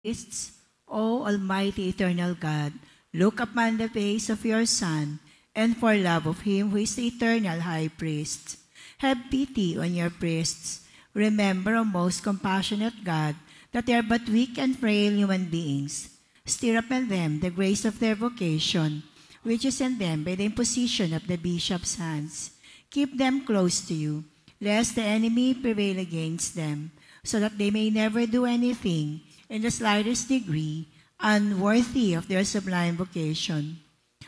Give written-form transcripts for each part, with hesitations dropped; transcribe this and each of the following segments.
priests, O Almighty Eternal God, look upon the face of your Son, and for love of him who is the eternal High Priest, have pity on your priests. Remember, O most compassionate God, that they are but weak and frail human beings. Stir up in them the grace of their vocation, which is in them by the imposition of the bishop's hands. Keep them close to you, lest the enemy prevail against them, so that they may never do anything in the slightest degree unworthy of their sublime vocation.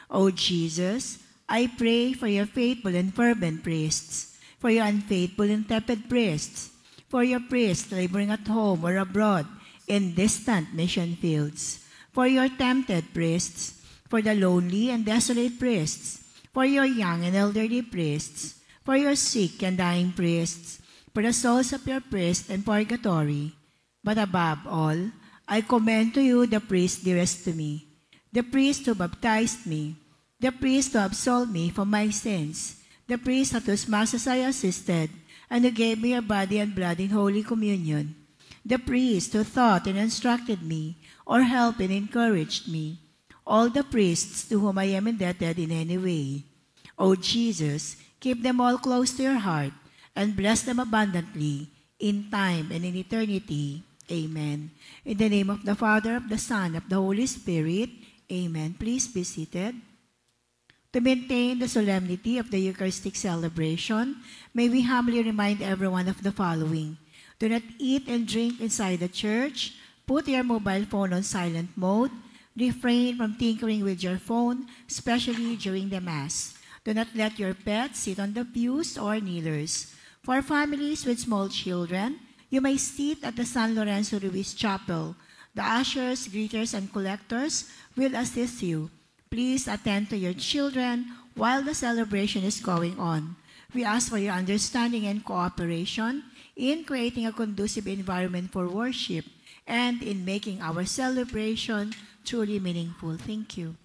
O Jesus, I pray for your faithful and fervent priests, for your unfaithful and tepid priests, for your priests laboring at home or abroad in distant mission fields, for your tempted priests, for the lonely and desolate priests, for your young and elderly priests, for your sick and dying priests, for the souls of your priests in purgatory. But above all, I commend to you the priest dearest to me, the priest who baptized me, the priest who absolved me from my sins, the priest at whose masses I assisted, and who gave me your body and blood in Holy Communion, the priest who taught and instructed me, or helped and encouraged me, all the priests to whom I am indebted in any way. O Jesus, keep them all close to your heart, and bless them abundantly, in time and in eternity. Amen. In the name of the Father, of the Son, of the Holy Spirit. Amen. Please be seated. To maintain the solemnity of the Eucharistic celebration, may we humbly remind everyone of the following. Do not eat and drink inside the church. Put your mobile phone on silent mode. Refrain from tinkering with your phone, especially during the Mass. Do not let your pets sit on the pews or kneelers. For families with small children, you may sit at the San Lorenzo Ruiz Chapel. The ushers, greeters, and collectors will assist you. Please attend to your children while the celebration is going on. We ask for your understanding and cooperation in creating a conducive environment for worship and in making our celebration truly meaningful. Thank you.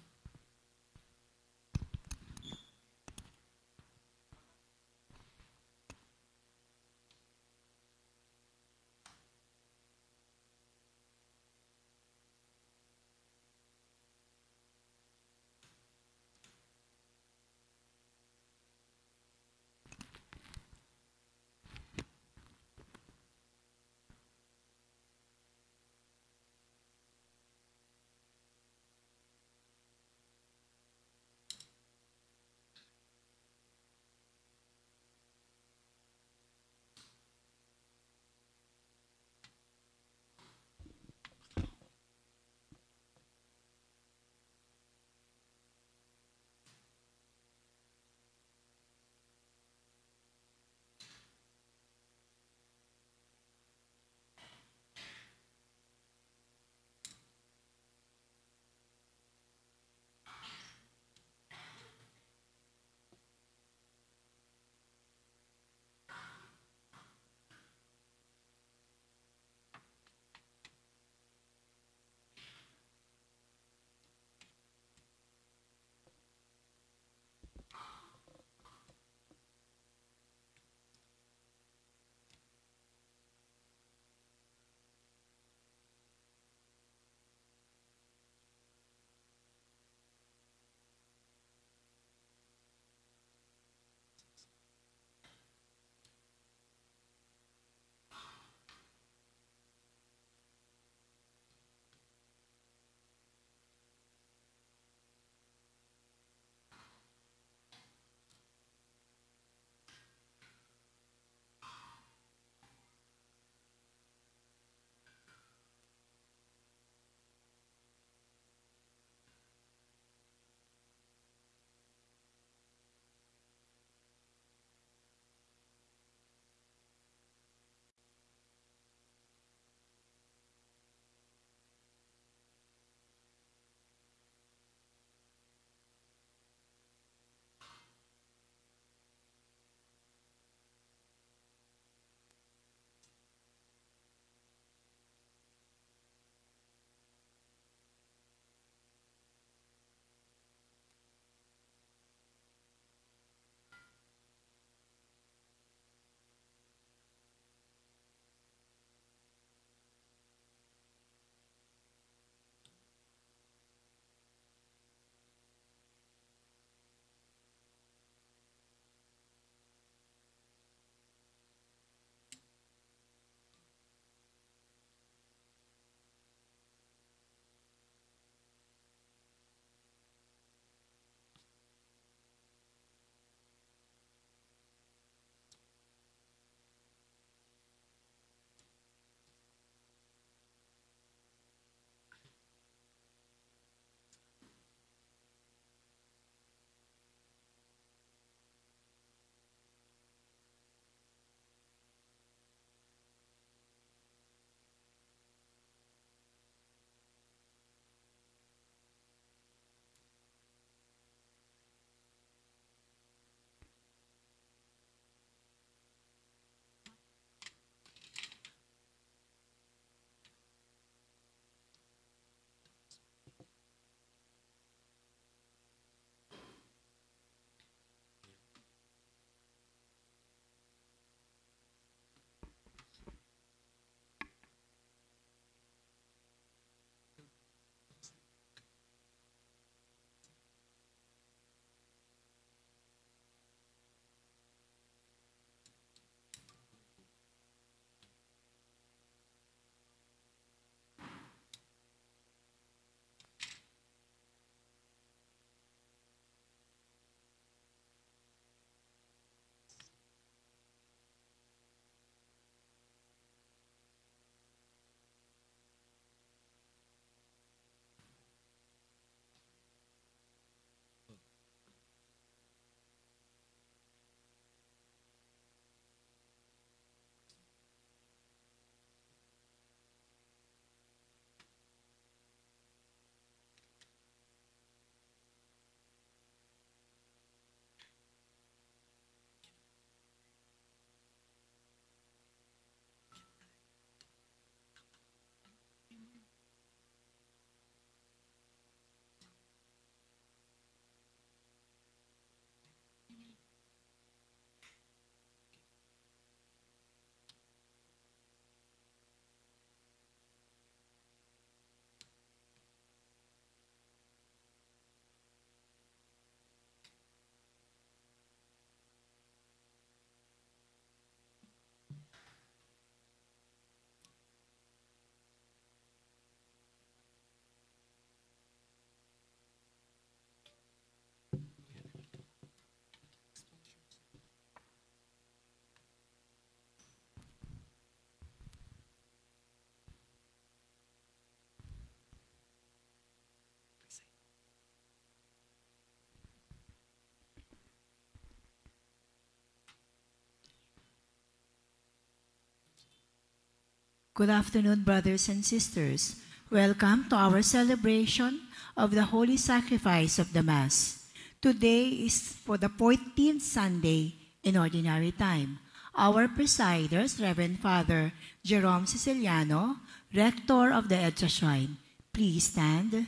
Good afternoon, brothers and sisters. Welcome to our celebration of the Holy Sacrifice of the Mass. Today is for the 14th Sunday in Ordinary Time. Our presiders, Reverend Father Jerome Siciliano, Rector of the EDSA Shrine. Please stand.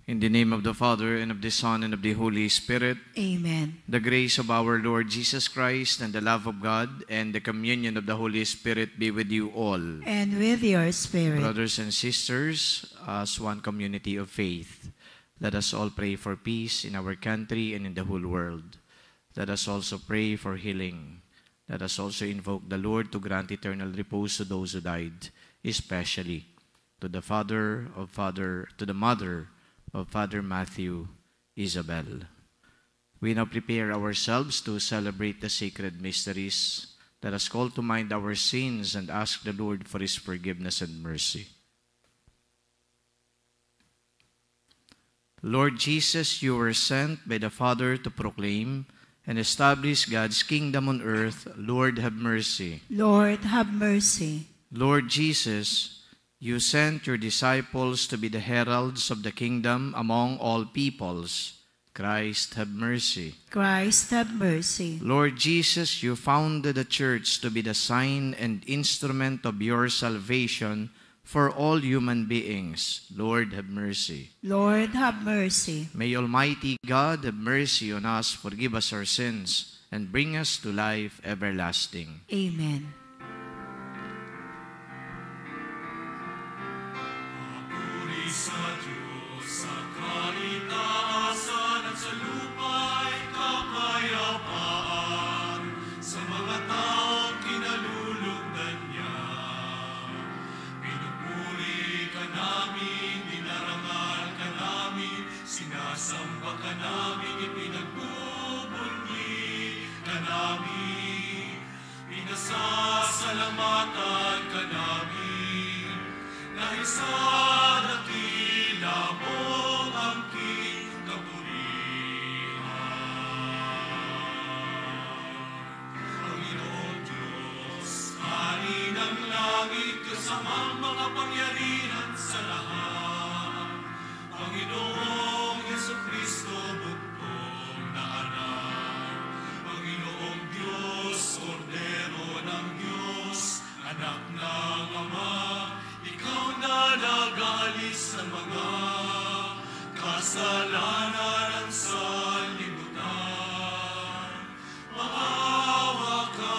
In the name of the Father, and of the Son, and of the Holy Spirit. Amen. The grace of our Lord Jesus Christ, and the love of God, and the communion of the Holy Spirit be with you all. And with your spirit. Brothers and sisters, as one community of faith, let us all pray for peace in our country and in the whole world. Let us also pray for healing. Let us also invoke the Lord to grant eternal repose to those who died, especially to the mother of Father Matthew Isabel. We now prepare ourselves to celebrate the sacred mysteries. Let us call to mind our sins and ask the Lord for His forgiveness and mercy. Lord Jesus, you were sent by the Father to proclaim and establish God's kingdom on earth. Lord, have mercy. Lord, have mercy. Lord Jesus, you sent your disciples to be the heralds of the kingdom among all peoples. Christ, have mercy. Christ, have mercy. Lord Jesus, you founded the church to be the sign and instrument of your salvation for all human beings. Lord, have mercy. Lord, have mercy. May Almighty God have mercy on us, forgive us our sins, and bring us to life everlasting. Amen. Sa Diyos, sa kalitasan at sa lupa'y kapayapaan, sa mga taong kinalulugdan niya. Pinupuri ka namin, dinarangal ka namin, sinasamba ka namin, ipinagbubunyi ka namin, pinasasalamatan ka namin, dahil sa dakila mong angking kapurihan. Panginoon Diyos, Hari ng langit, kasamang mga pangyarihan sa lahat. Panginoong Jesucristo, bugtong na anak. Panginoong Diyos, Kordero ng Diyos, anak ng Ama, ikaw na nag-aalis sa mga kasalanan ng sanlibutan. Maawa ka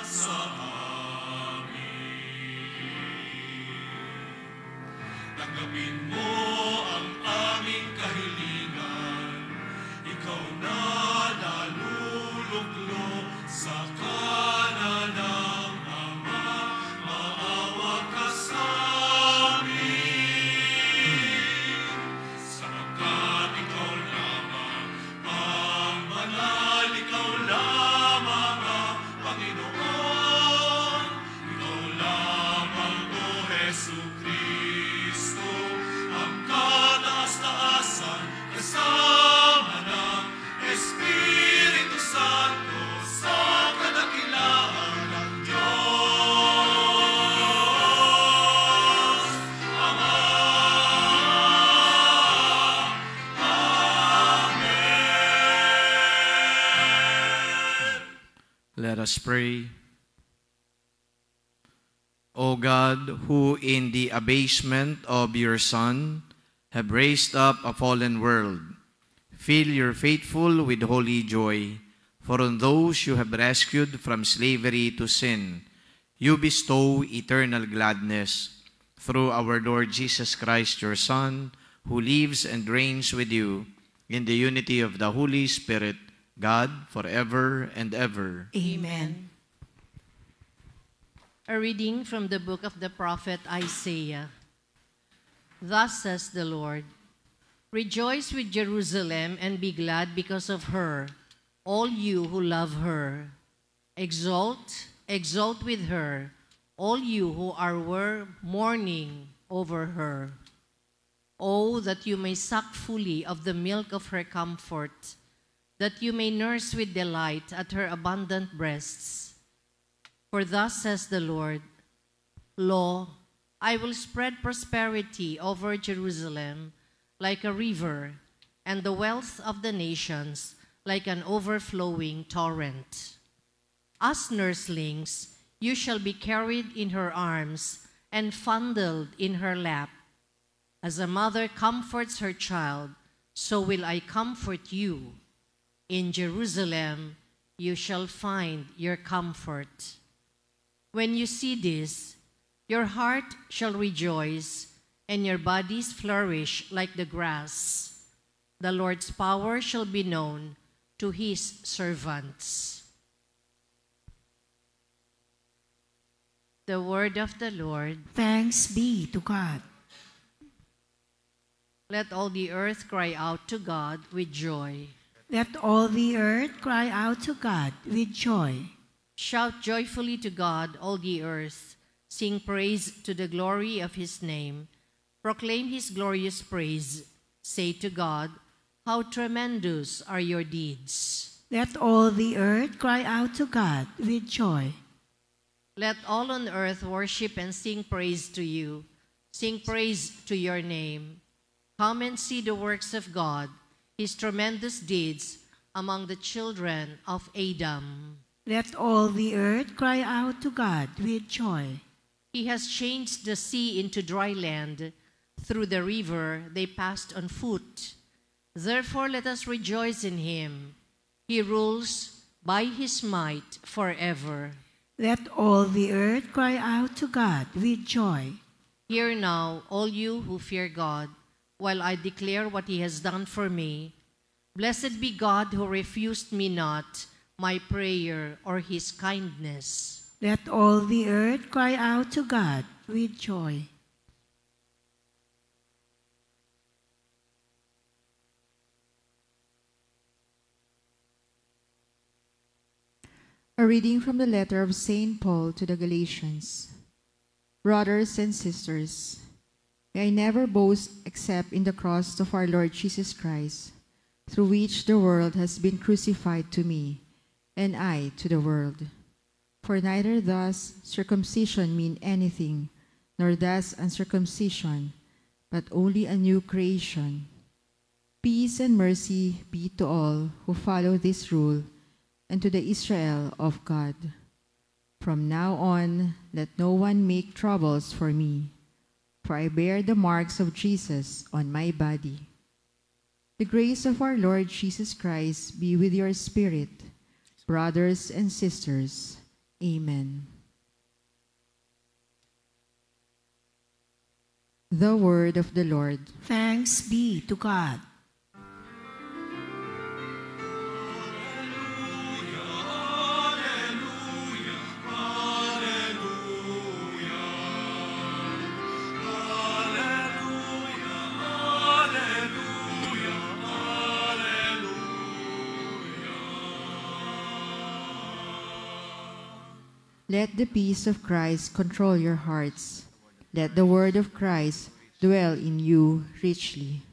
sa Tanggapin mo ang aming kahilingan. Ikaw na naluluklo sa kanan ng Ama. Maawa ka sa amin. Sapagkat ikaw lamang ang banal, ikaw lamang ang Panginoon. Ikaw lamang, O Jesucristo, ang kataas-taasan kasama ng Espiritu Santo sa kadakilaan ng Diyos Ama. Let us pray. O God, who in the abasement of your Son have raised up a fallen world, fill your faithful with holy joy, for on those you have rescued from slavery to sin, you bestow eternal gladness. Through our Lord Jesus Christ, your Son, who lives and reigns with you in the unity of the Holy Spirit, God, forever and ever. Amen. A reading from the book of the prophet Isaiah. Thus says the Lord, Rejoice with Jerusalem and be glad because of her, all you who love her. Exult, exult with her, all you who are mourning over her. Oh, that you may suck fully of the milk of her comfort, that you may nurse with delight at her abundant breasts. For thus says the Lord, Lo, I will spread prosperity over Jerusalem like a river, and the wealth of the nations like an overflowing torrent. As nurslings, you shall be carried in her arms and fondled in her lap. As a mother comforts her child, so will I comfort you. In Jerusalem, you shall find your comfort. When you see this, your heart shall rejoice, and your bodies flourish like the grass. The Lord's power shall be known to his servants. The word of the Lord. Thanks be to God. Let all the earth cry out to God with joy. Let all the earth cry out to God with joy. Shout joyfully to God, all the earth. Sing praise to the glory of his name. Proclaim his glorious praise. Say to God, how tremendous are your deeds. Let all the earth cry out to God with joy. Let all on earth worship and sing praise to you. Sing praise to your name. Come and see the works of God, his tremendous deeds among the children of Adam. Let all the earth cry out to God with joy. He has changed the sea into dry land. Through the river they passed on foot. Therefore let us rejoice in him. He rules by his might forever. Let all the earth cry out to God with joy. Hear now, all you who fear God, while I declare what he has done for me. Blessed be God who refused me not my prayer or his kindness. Let all the earth cry out to God with joy. A reading from the letter of St. Paul to the Galatians. Brothers and sisters, may I never boast except in the cross of our Lord Jesus Christ, through which the world has been crucified to me, and I to the world. For neither does circumcision mean anything, nor does uncircumcision, but only a new creation. Peace and mercy be to all who follow this rule, and to the Israel of God. From now on, let no one make troubles for me, for I bear the marks of Jesus on my body. The grace of our Lord Jesus Christ be with your spirit, brothers and sisters. Amen. The word of the Lord. Thanks be to God. Let the peace of Christ control your hearts. Let the word of Christ dwell in you richly.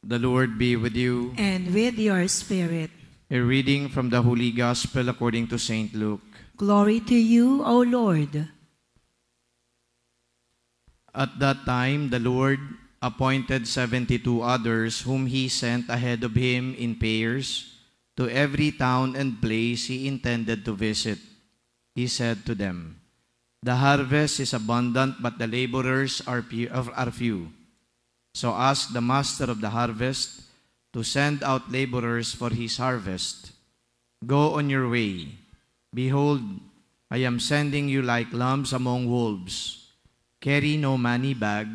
The Lord be with you. And with your spirit. A reading from the Holy Gospel according to St. Luke. Glory to you, O Lord. At that time, the Lord appointed 72 others, whom he sent ahead of him in pairs to every town and place he intended to visit. He said to them, "The harvest is abundant, but the laborers are few. So ask the master of the harvest to send out laborers for his harvest. Go on your way. Behold, I am sending you like lambs among wolves. Carry no money bag,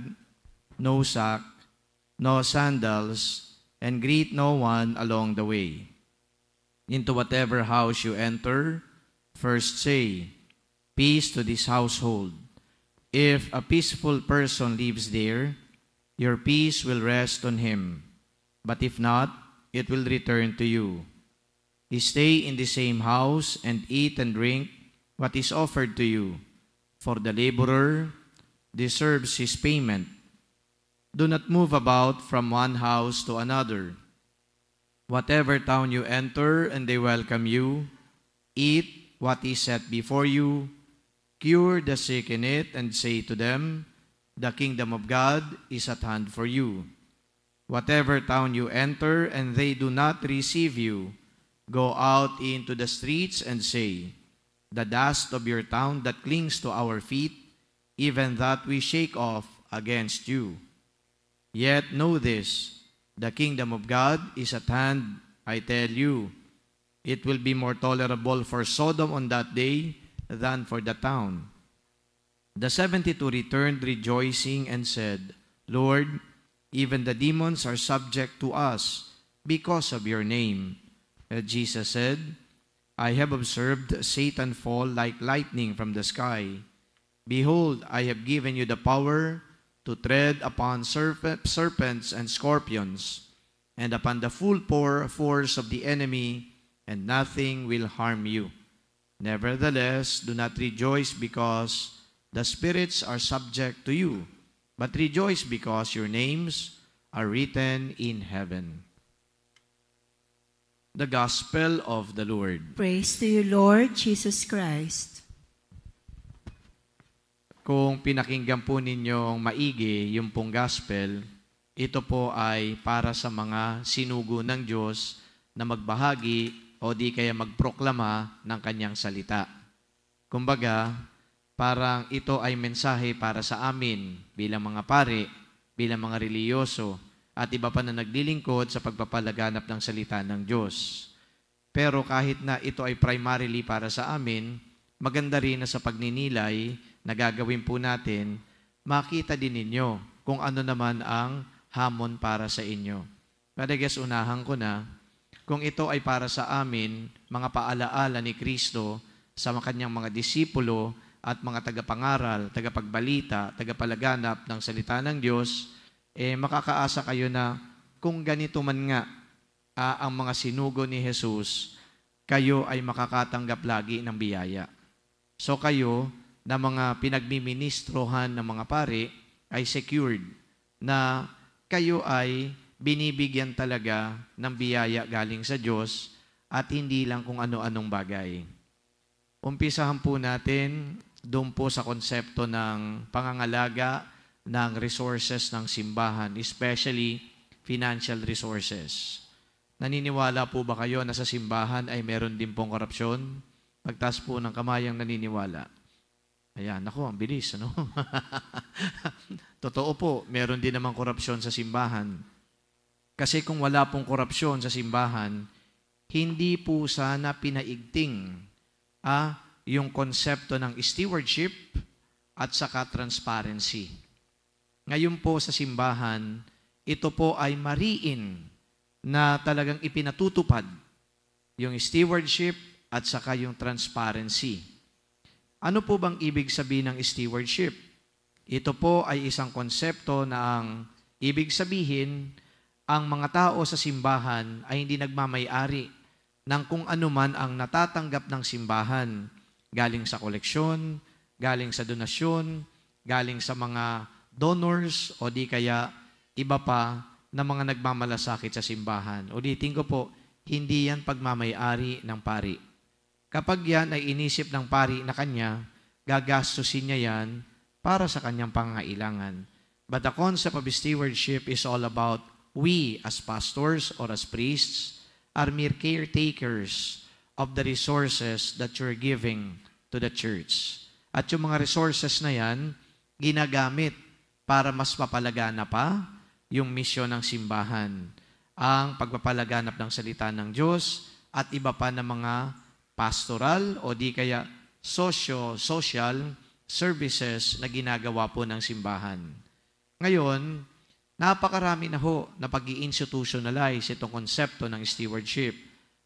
no sack, no sandals, and greet no one along the way. Into whatever house you enter, first say, 'Peace to this household.' If a peaceful person lives there, your peace will rest on him. But if not, it will return to you. Stay in the same house and eat and drink what is offered to you, for the laborer deserves his payment. Do not move about from one house to another. Whatever town you enter and they welcome you, eat what is set before you, cure the sick in it, and say to them, 'The kingdom of God is at hand for you.' Whatever town you enter and they do not receive you, go out into the streets and say, 'The dust of your town that clings to our feet, even that we shake off against you.' Yet know this, the kingdom of God is at hand, I tell you. It will be more tolerable for Sodom on that day than for the town." The 72 returned rejoicing and said, "Lord, even the demons are subject to us because of your name." Jesus said, "I have observed Satan fall like lightning from the sky. Behold, I have given you the power to tread upon serpents and scorpions, and upon the full force of the enemy, and nothing will harm you. Nevertheless, do not rejoice because the spirits are subject to you, but rejoice because your names are written in heaven." The Gospel of the Lord. Praise to you, Lord Jesus Christ. Kung pinakinggan po ninyong maigi yung pong Gospel, ito po ay para sa mga sinugo ng Diyos na magbahagi o di kaya magproklama ng kanyang salita. Kumbaga, parang ito ay mensahe para sa amin bilang mga pari, bilang mga reliyoso, at iba pa na naglilingkod sa pagpapalaganap ng salita ng Diyos. Pero kahit na ito ay primarily para sa amin, maganda rin na sa pagninilay na gagawin po natin, makita din ninyo kung ano naman ang hamon para sa inyo. Pero guys, unahan ko na, kung ito ay para sa amin, mga paalaala ni Kristo sa kanyang mga disipulo at mga tagapangaral, tagapagbalita, tagapalaganap ng salita ng Diyos, makakaasa kayo na kung ganito man nga ang mga sinugo ni Jesus, kayo ay makakatanggap lagi ng biyaya. So kayo, na mga pinagmiministrohan ng mga pari, ay secured na kayo ay binibigyan talaga ng biyaya galing sa Diyos at hindi lang kung ano-anong bagay. Umpisahan po natin doon po sa konsepto ng pangangalaga ng resources ng simbahan, especially financial resources. Naniniwala po ba kayo na sa simbahan ay meron din pong korupsyon? Pagtaas po ng kamay ang naniniwala. Ayan, ako, ang bilis, ano? Totoo po, meron din namang korupsyon sa simbahan. Kasi kung wala pong korupsyon sa simbahan, hindi po sana pinaigting yung konsepto ng stewardship at saka transparency. Ngayon po sa simbahan, ito po ay mariin na talagang ipinatutupad yung stewardship at saka yung transparency. Ano po bang ibig sabihin ng stewardship? Ito po ay isang konsepto na ang ibig sabihin, ang mga tao sa simbahan ay hindi nagmamay-ari ng kung ano man ang natatanggap ng simbahan, galing sa koleksyon, galing sa donasyon, galing sa mga donors, o di kaya iba pa na mga nagmamalasakit sa simbahan. Ulitin ko po, hindi yan pagmamay-ari ng pari. Kapag yan ay inisip ng pari na kanya, gagastusin niya yan para sa kanyang pangangailangan. But the concept of stewardship is all about we as pastors or as priests are mere caretakers of the resources that you're giving to the church. At yung mga resources na yan, ginagamit para mas mapalagana pa yung misyon ng simbahan, ang pagpapalaganap ng salita ng Diyos at iba pa na mga pastoral o di kaya social services na ginagawa po ng simbahan. Ngayon, napakarami na ho na pag-i-institutionalize itong konsepto ng stewardship.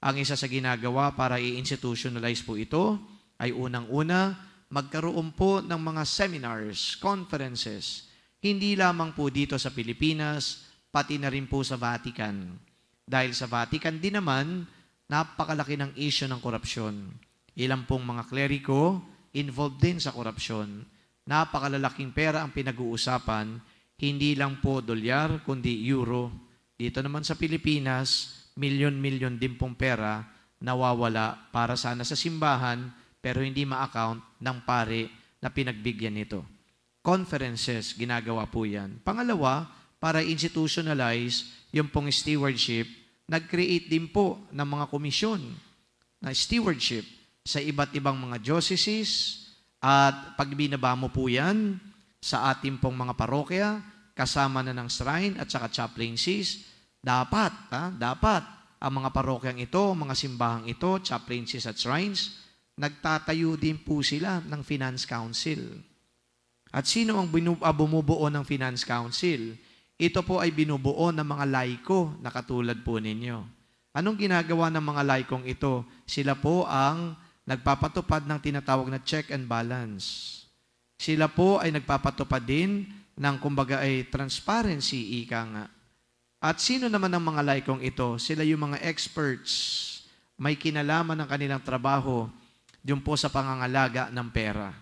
Ang isa sa ginagawa para i-institutionalize po ito ay unang-una, magkaroon po ng mga seminars, conferences, hindi lamang po dito sa Pilipinas, pati na rin po sa Vatican. Dahil sa Vatican din naman, napakalaki ng issue ng korupsyon. Ilang pong mga kleriko involved din sa korupsyon. Napakalalaking pera ang pinag-uusapan, hindi lang po dolyar, kundi euro. Dito naman sa Pilipinas, milyon-milyon din pong pera nawawala para sana sa simbahan, pero hindi ma-account ng pare na pinagbigyan nito. Conferences, ginagawa po yan. Pangalawa, para institutionalize yung pong stewardship, nag-create din po ng mga komisyon na stewardship sa iba't ibang mga dioceses at pag binaba mo po yan sa ating pong mga parokya, kasama na ng shrine at saka chaplaincies, dapat ang mga parokyang ito, mga simbahang ito, chaplaincies at shrines, nagtatayo din po sila ng finance council. At sino ang bumubuo ng finance council? Ito po ay binubuo ng mga laiko na katulad po ninyo. Anong ginagawa ng mga laikong ito? Sila po ang nagpapatupad ng tinatawag na check and balance. Sila po ay nagpapatupad din ng kumbaga ay transparency, ika nga. At sino naman ang mga laikong ito? Sila yung mga experts, may kinalaman ng kanilang trabaho yung po sa pangangalaga ng pera.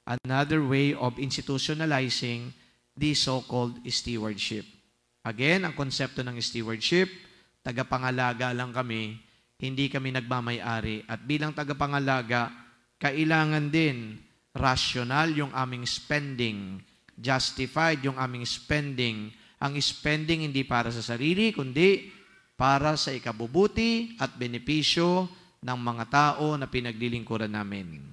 Another way of institutionalizing the so-called stewardship. Again, ang konsepto ng stewardship, tagapangalaga lang kami, hindi kami nagmamay-ari. At bilang tagapangalaga, kailangan din rational yung aming spending, justified yung aming spending. Ang spending hindi para sa sarili, kundi para sa ikabubuti at benepisyo ng mga tao na pinaglilingkuran namin.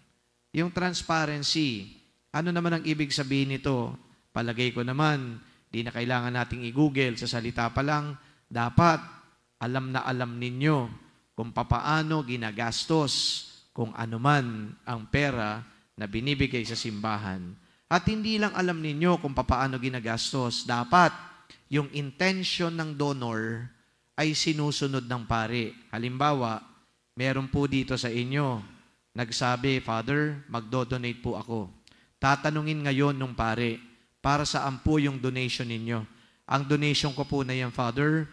Yung transparency, ano naman ang ibig sabihin nito? Palagay ko naman, di na kailangan nating i-google, sa salita pa lang, dapat alam na alam ninyo kung papaano ginagastos kung anuman ang pera na binibigay sa simbahan. At hindi lang alam ninyo kung papaano ginagastos, dapat yung intention ng donor ay sinusunod ng pare. Halimbawa, meron po dito sa inyo, nagsabi, Father, magdo-donate po ako. Tatanungin ngayon nung pare, para saan po yung donation ninyo? Ang donation ko po na yan, Father,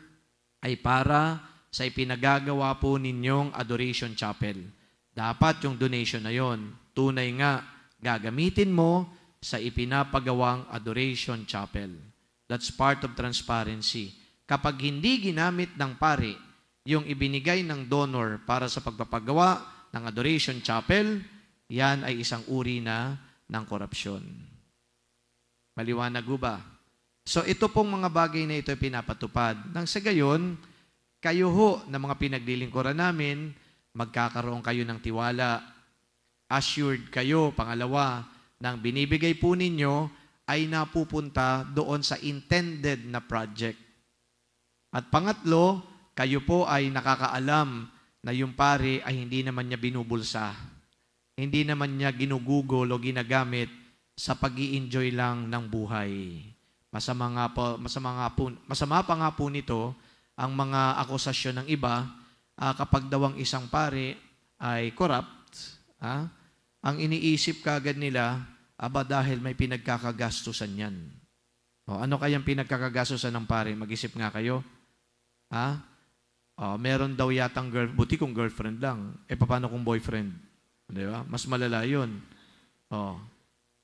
ay para sa ipinagagawa po ninyong adoration chapel. Dapat yung donation na yon, tunay nga, gagamitin mo sa ipinapagawang adoration chapel. That's part of transparency. Kapag hindi ginamit ng pare yung ibinigay ng donor para sa pagpapagawa ng adoration chapel, yan ay isang uri na ng korupsyon. Maliwanag ba? So ito pong mga bagay na ito ay pinapatupad. Nang sa gayon, kayo ho na mga pinaglilingkuran namin, magkakaroon kayo ng tiwala. Assured kayo, pangalawa, nang binibigay po ninyo ay napupunta doon sa intended na project. At pangatlo, kayo po ay nakakaalam na yung pare ay hindi naman niya binubulsa. Hindi naman niya ginugugol o ginagamit sa pag-i-enjoy lang ng buhay. Masama pa nga po nito ang mga akusasyon ng iba kapag daw ang isang pare ay corrupt. Ang iniisip kagad nila, dahil may pinagkakagastusan yan. Ano kayang pinagkakagastusan ng pare? Mag-isip nga kayo. Meron daw yatang buti kung girlfriend lang. Paano kung boyfriend? Di ba? Mas malala yun.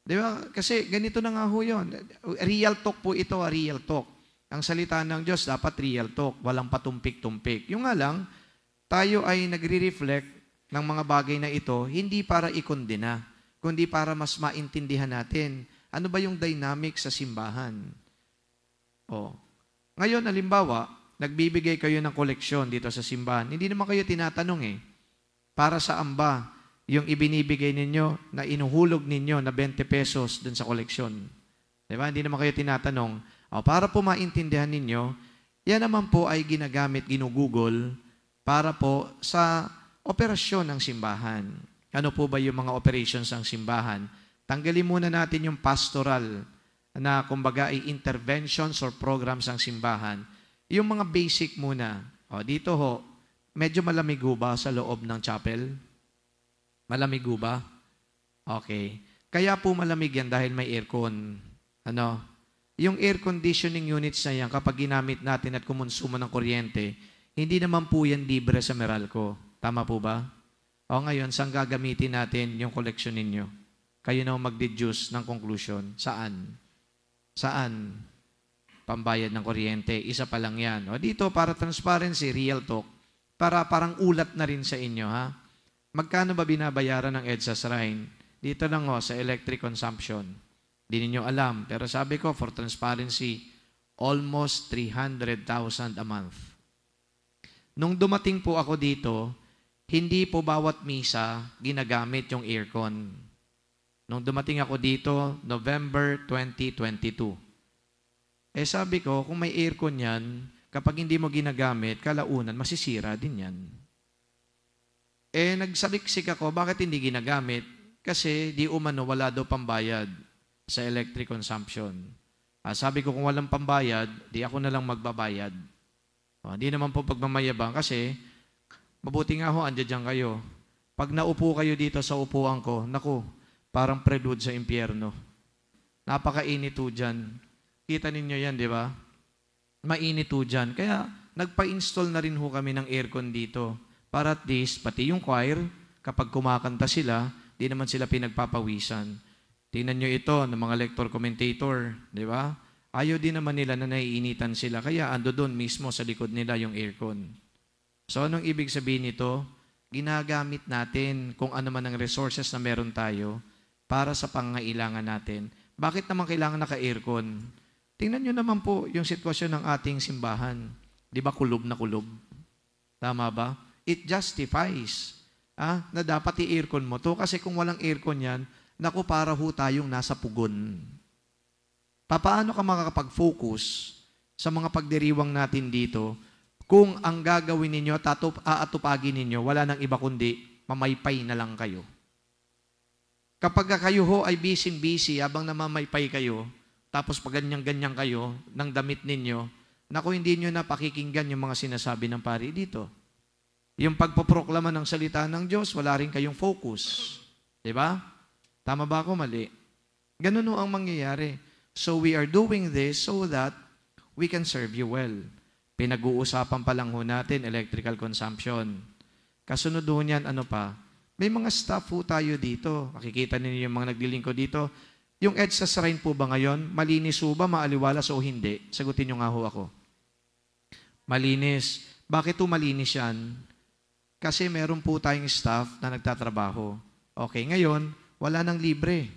Di ba? Kasi ganito na nga ho yun. Real talk po ito, real talk. Ang salita ng Diyos, dapat real talk. Walang patumpik-tumpik. Yung nga lang, tayo ay nagre-reflect ng mga bagay na ito, hindi para ikondena, kundi para mas maintindihan natin ano ba yung dynamic sa simbahan. Ngayon, halimbawa, nagbibigay kayo ng koleksyon dito sa simbahan. Hindi naman kayo tinatanong para saan ba yung ibinibigay ninyo na inuhulog ninyo na 20 pesos dun sa koleksyon. Diba? Hindi naman kayo tinatanong. Para po maintindihan ninyo, yan naman po ay ginagamit, ginugugol para po sa operasyon ng simbahan. Ano po ba yung mga operations ng simbahan? Tanggalin muna natin yung pastoral na kumbaga ay interventions or programs ng simbahan. Yung mga basic muna. Dito ho, medyo malamig ho ba sa loob ng chapel? Malamig ho ba? Okay. Kaya po malamig yan dahil may aircon. Yung air conditioning units na yan, kapag ginamit natin at kumonsumo ng kuryente, hindi naman po yan libre sa Meralco. Tama po ba? Ngayon, saan gagamitin natin yung collection ninyo? Kayo na mag-deduce ng conclusion. Saan? Saan? Pambayad ng kuryente. Isa pa lang yan. Dito, para transparency, real talk. Parang ulat na rin sa inyo, ha? Magkano ba binabayaran ng EDSA Shrine? Dito lang sa electric consumption. Hindi ninyo alam. Pero sabi ko, for transparency, almost 300,000 a month. Nung dumating po ako dito, hindi po bawat misa ginagamit yung aircon. Nung dumating ako dito, November 2022. Sabi ko, kung may aircon yan, kapag hindi mo ginagamit, kalaunan, masisira din yan. Nagsaliksik ako, bakit hindi ginagamit? Kasi di umano, wala daw pambayad sa electric consumption. Sabi ko, kung walang pambayad, di ako na lang magbabayad. Hindi naman po pagmamayabang kasi mabuti nga ho, andyan kayo. Pag naupo kayo dito sa upuan ko, naku, parang prelude sa impyerno. Napakainit ho dyan. Kita ninyo yan, di ba? Mainit ho dyan. Kaya nagpa-install na rin ho kami ng aircon dito. Para at least, pati yung choir, kapag kumakanta sila, di naman sila pinagpapawisan. Tingnan nyo ito ng mga lector commentator, di ba? Ayaw din naman nila na naiinitan sila. Kaya ando doon mismo sa likod nila yung aircon. So, anong ibig sabihin nito? Ginagamit natin kung ano man ang resources na meron tayo para sa pangangailangan natin. Bakit naman kailangan naka-aircon? Tingnan nyo naman po yung sitwasyon ng ating simbahan. Di ba kulob na kulob? Tama ba? It justifies na dapat i-aircon mo to kasi kung walang aircon yan, naku, para ho tayong nasa pugon. Paano ka makakapag-focus sa mga pagdiriwang natin dito kung ang gagawin ninyo at aatupagin ninyo, wala nang iba kundi mamaypay na lang kayo? Kapag kayo ho ay busy habang namamaypay kayo, tapos pag ganyan-ganyan kayo ng damit ninyo, naku, hindi nyo na pakikinggan yung mga sinasabi ng pari dito. Yung pagpoproklama ng salita ng Diyos, wala rin kayong focus. Diba? Tama ba ako? Mali. Ganun ang mangyayari. So we are doing this so that we can serve you well. Pinag-uusapan pa lang ho natin, electrical consumption. Kasunod ho niyan, ano pa? May mga staff ho tayo dito. Makikita ninyo yung mga naglilingkod dito. Yung EDSA Shrine po ba ngayon? Malinis ho ba? Maaliwalas o hindi? Sagutin nyo nga ho ako. Malinis. Bakit ho malinis yan? Kasi meron po tayong staff na nagtatrabaho. Okay, ngayon, wala nang libre.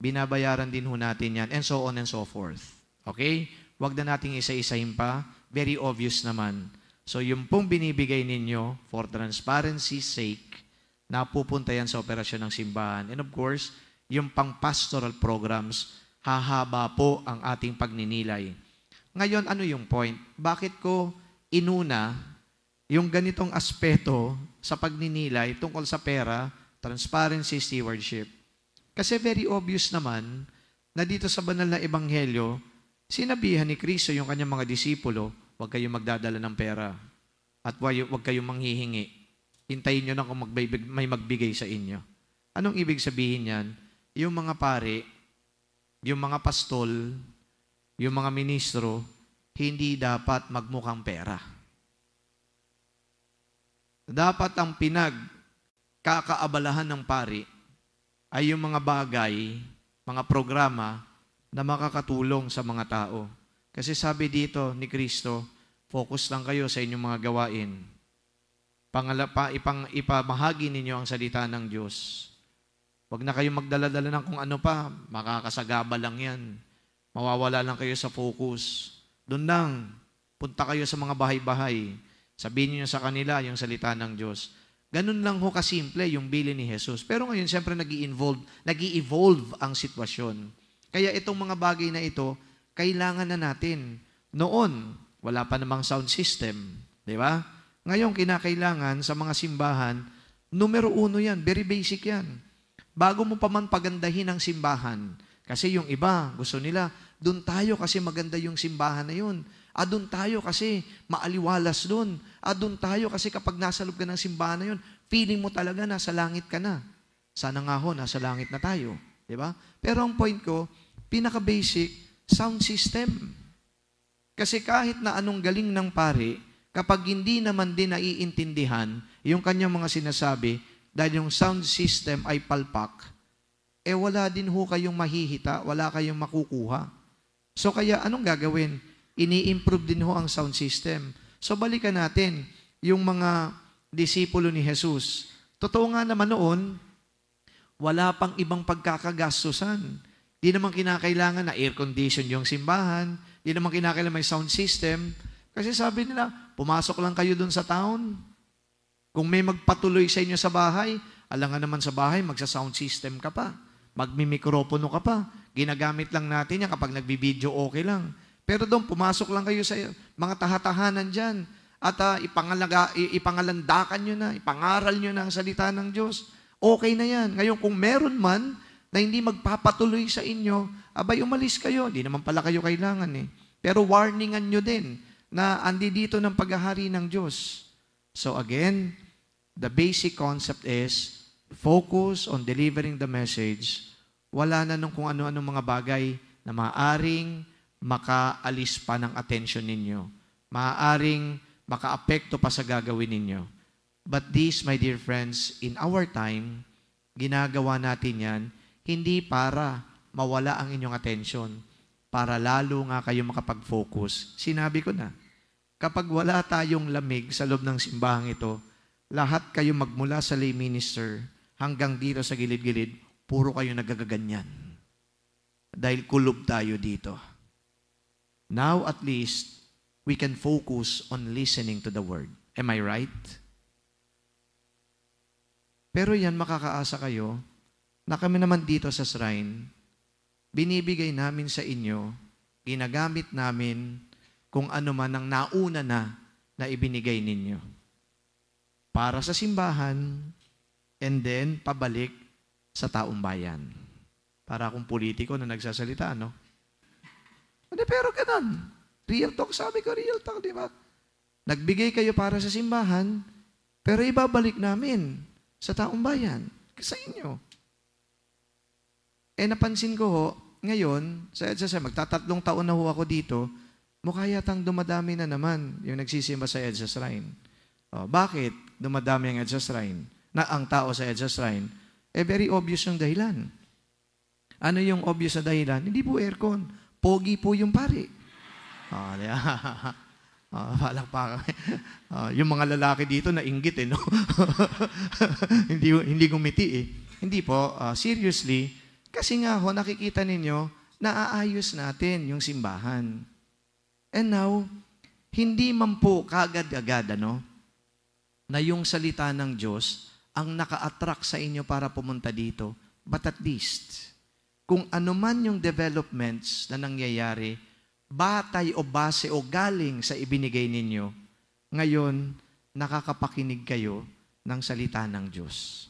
Binabayaran din ho natin yan, and so on and so forth. Okay? Huwag na nating isa-isahin pa. Very obvious naman. So, yung pong binibigay ninyo for transparency's sake, napupunta yan sa operasyon ng simbahan. And of course, yung pang-pastoral programs, hahaba po ang ating pagninilay. Ngayon, ano yung point? Bakit ko inuna yung ganitong aspeto sa pagninilay tungkol sa pera, transparency, stewardship? Kasi very obvious naman na dito sa banal na ebanghelyo, sinabihan ni Kristo yung kanyang mga disipulo, huwag kayong magdadala ng pera at huwag kayong manghihingi. Hintayin nyo na kung may magbigay sa inyo. Anong ibig sabihin yan? Yung mga pare, yung mga pastol, yung mga ministro, hindi dapat magmukhang pera. Dapat ang pinagkakaabalahan ng pari ay yung mga bagay, mga programa na makakatulong sa mga tao. Kasi sabi dito ni Kristo, focus lang kayo sa inyong mga gawain. Ipamahagi ninyo ang salita ng Diyos. Huwag na kayong magdala-dala ng kung ano pa, makakasagaba lang yan. Mawawala lang kayo sa focus. Doon lang, punta kayo sa mga bahay-bahay. Sabihin niyo sa kanila yung salita ng Diyos. Ganun lang ho kasimple yung bilin ni Jesus. Pero ngayon, siyempre, nag-i-evolve ang sitwasyon. Kaya itong mga bagay na ito, kailangan na natin. Noon, wala pa namang sound system. Di ba? Ngayon, kinakailangan sa mga simbahan, numero 1 yan, very basic yan. Bago mo pa man pagandahin ang simbahan, kasi yung iba, gusto nila, doon tayo kasi maganda yung simbahan na yun. Doon tayo kasi maaliwalas doon. Doon tayo kasi kapag nasa loob ka ng simbahan na yun, feeling mo talaga nasa langit ka na. Sana nga ho, nasa langit na tayo. Diba? Pero ang point ko, pinaka-basic, sound system. Kasi kahit na anong galing ng pare, kapag hindi naman din naiintindihan yung kanyang mga sinasabi, dahil yung sound system ay palpak, wala din ho kayong mahihita, wala kayong makukuha. So kaya anong gagawin? Ini-improve din ho ang sound system. So balikan natin yung mga disipulo ni Jesus. Totoo nga naman noon, wala pang ibang pagkakagastusan. Di naman kinakailangan na air condition yung simbahan, di naman kinakailangan may sound system. Kasi sabi nila, pumasok lang kayo dun sa town. Kung may magpatuloy sa inyo sa bahay, alam nga naman sa bahay, magsa-sound system ka pa. Magmimikropono ka pa. Ginagamit lang natin yan kapag nagbibideo, okay lang. Pero doon, pumasok lang kayo sa mga tahatahanan dyan. At ipangalandakan nyo na, ipangaral nyo na ang salita ng Diyos. Okay na yan. Ngayon, kung meron man na hindi magpapatuloy sa inyo, abay, umalis kayo. Di naman pala kayo kailangan eh. Pero warningan nyo din na andi dito ng paghahari ng Diyos. So again, the basic concept is focus on delivering the message. Wala na nung kung ano-anong mga bagay na maaaring makaalis pa ng attention ninyo. Maaaring makaapekto pa sa gagawin ninyo. But this, my dear friends, in our time, ginagawa natin yan, hindi para mawala ang inyong attention, para lalo nga kayo makapag-focus. Sinabi ko na, kapag wala tayong lamig sa loob ng simbahang ito, lahat kayo magmula sa lay minister hanggang dito sa gilid-gilid, puro kayo nagagaganyan. Dahil kulob tayo dito. Now at least, we can focus on listening to the word. Am I right? Pero yan, makakaasa kayo na kami naman dito sa shrine, binibigay namin sa inyo, ginagamit namin kung ano man ang nauna na ibinigay ninyo. Para sa simbahan, and then pabalik sa taong bayan. Para akong politiko na nagsasalita, no? Pero ganun. Real talk, sabi ko, real talk, di ba? Nagbigay kayo para sa simbahan, pero ibabalik namin sa taong bayan, sa inyo. Napansin ko ho, ngayon, sa EDSA, magtatatlong taon na ho ako dito, mukha yatang dumadami na naman yung nagsisimba sa EDSA Shrine. Bakit dumadami ang EDSA Shrine? Ang tao sa EDSA Shrine? Very obvious yung dahilan. Ano yung obvious na dahilan? Hindi po aircon. Pogi po yung pare. Yung mga lalaki dito nainggit no? hindi gumiti Hindi po, seriously, kasi nga ho, nakikita ninyo, naaayos natin yung simbahan. And now, hindi man po kagad-agad, na yung salita ng Diyos ang naka-attract sa inyo para pumunta dito. But at least, kung ano man yung developments na nangyayari, batay o base o galing sa ibinigay ninyo, ngayon, nakakapakinig kayo ng salita ng Diyos.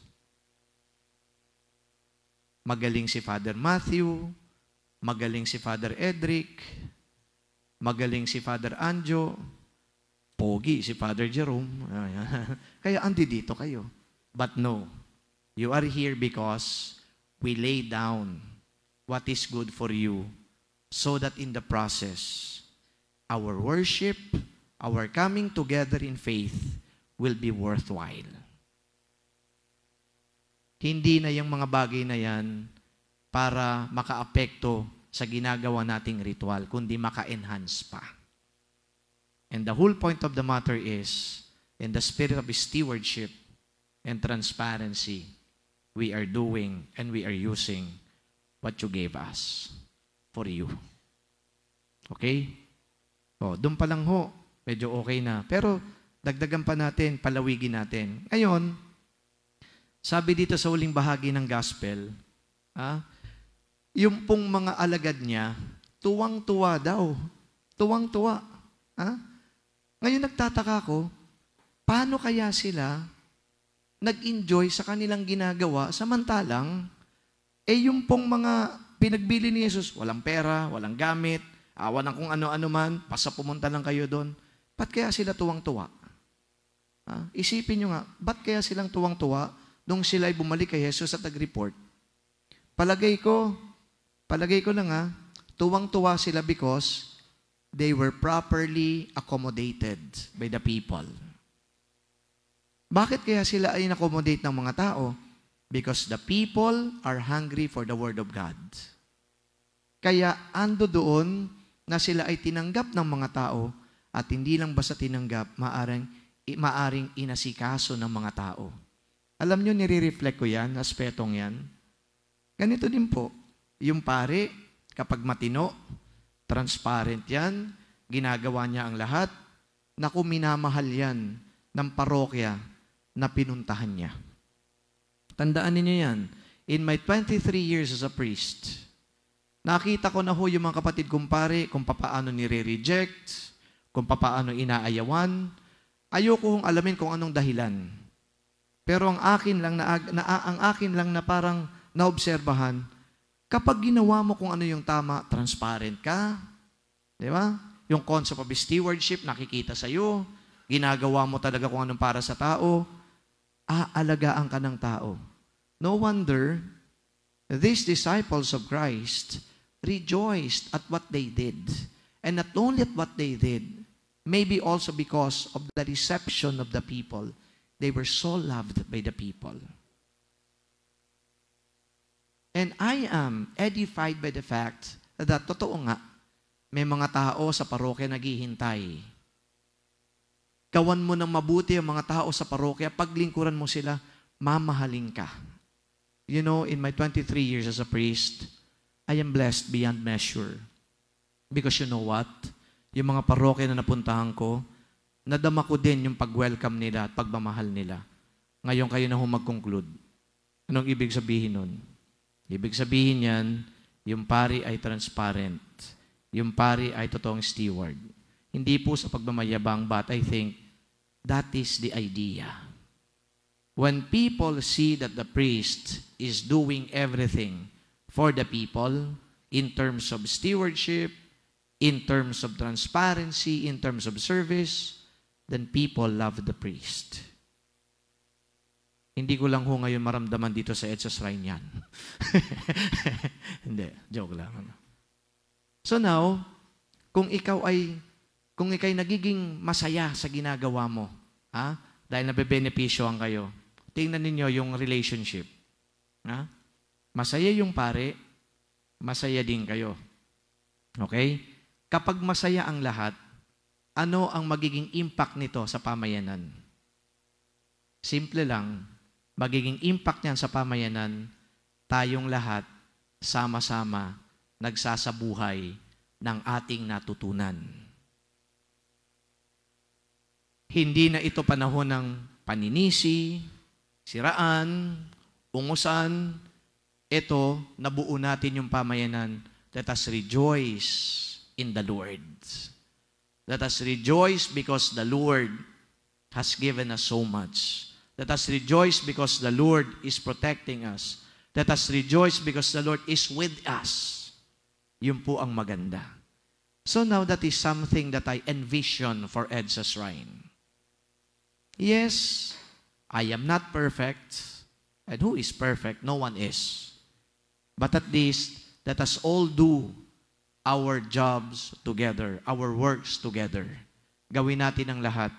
Magaling si Father Matthew, magaling si Father Edric, magaling si Father Anjo, pogi si Father Jerome. Kaya andi dito kayo. But no, you are here because we lay down what is good for you so that in the process, our worship, our coming together in faith will be worthwhile. Hindi na yung mga bagay na yan para makaapekto sa ginagawa nating ritual, kundi maka-enhance pa. And the whole point of the matter is, in the spirit of stewardship and transparency, we are doing and we are using what you gave us for you. Okay? Doon pa lang ho, medyo okay na. Pero dagdagan pa natin, palawigin natin. Ngayon, sabi dito sa huling bahagi ng gospel, yung pong mga alagad niya, tuwang-tuwa daw. Tuwang-tuwa. Ngayon nagtataka ko, paano kaya sila nag-enjoy sa kanilang ginagawa samantalang, yung pong mga pinagbili ni Jesus, walang pera, walang gamit, walang kung ano-ano man, basta pumunta lang kayo doon. Ba't kaya sila tuwang-tuwa? Isipin nyo nga, ba't kaya silang tuwang-tuwa nung sila ay bumalik kay Jesus at nag-report? Palagay ko lang tuwang-tuwa sila because they were properly accommodated by the people. Bakit kaya sila ay in-accommodate ng mga tao? Because the people are hungry for the Word of God. Kaya ando doon na sila ay tinanggap ng mga tao at hindi lang basta tinanggap, maaring inasikaso ng mga tao. Alam nyo, nire-reflect ko yan, aspetong yan. Ganito din po, yung pare, kapag matino, transparent yan, ginagawa niya ang lahat, naku, minamahal yan ng parokya na pinuntahan niya. Tandaan niyo yan. In my 23 years as a priest, nakita ko na ho yung mga kapatid kong pare kung papaano nire-reject, kung papaano inaayawan. Ayoko kong alamin kung anong dahilan. Pero ang akin lang na parang naobserbahan, kapag ginawa mo kung ano yung tama, transparent ka. Di ba? Yung concept of stewardship, nakikita sa'yo. Ginagawa mo talaga kung anong para sa tao. Aalagaan ka ng tao. No wonder, these disciples of Christ rejoiced at what they did. And not only at what they did, maybe also because of the reception of the people. They were so loved by the people. And I am edified by the fact that totoo nga, may mga tao sa parokya naghihintay. Gawan mo ng mabuti ang mga tao sa parokya, paglingkuran mo sila, mamahalin ka. You know, in my 23 years as a priest, I am blessed beyond measure. Because you know what? Yung mga parokya na napuntahan ko, nadama ko din yung pag-welcome nila at pagmamahal nila. Ngayon kayo na mag-conclude. Anong ibig sabihin nun? Ibig sabihin yan, yung pari ay transparent. Yung pari ay totoong steward. Hindi po sa pagmamayabang, but I think that is the idea. When people see that the priest is doing everything for the people in terms of stewardship, in terms of transparency, in terms of service, then people love the priest. Hindi ko lang ho ngayon maramdaman dito sa EDSA Shrine yan. Hindi, joke lang. So now, kung ikaw ay nagiging masaya sa ginagawa mo, dahil nabebenepisyohan kayo, tingnan ninyo yung relationship. Masaya yung pare, masaya din kayo. Okay? Kapag masaya ang lahat, ano ang magiging impact nito sa pamayanan? Simple lang, magiging impact niyan sa pamayanan, tayong lahat, sama-sama, nagsasabuhay ng ating natutunan. Hindi na ito panahon ng paninisi, siraan, ungusan. Ito, nabuo natin yung pamayanan. Let us rejoice in the Lord. Let us rejoice because the Lord has given us so much. Let us rejoice because the Lord is protecting us. Let us rejoice because the Lord is with us. Yun po ang maganda. So now that is something that I envision for EDSA Shrine. Yes, I am not perfect. And who is perfect? No one is. But at least, let us all do our jobs together, our works together. Gawin natin ang lahat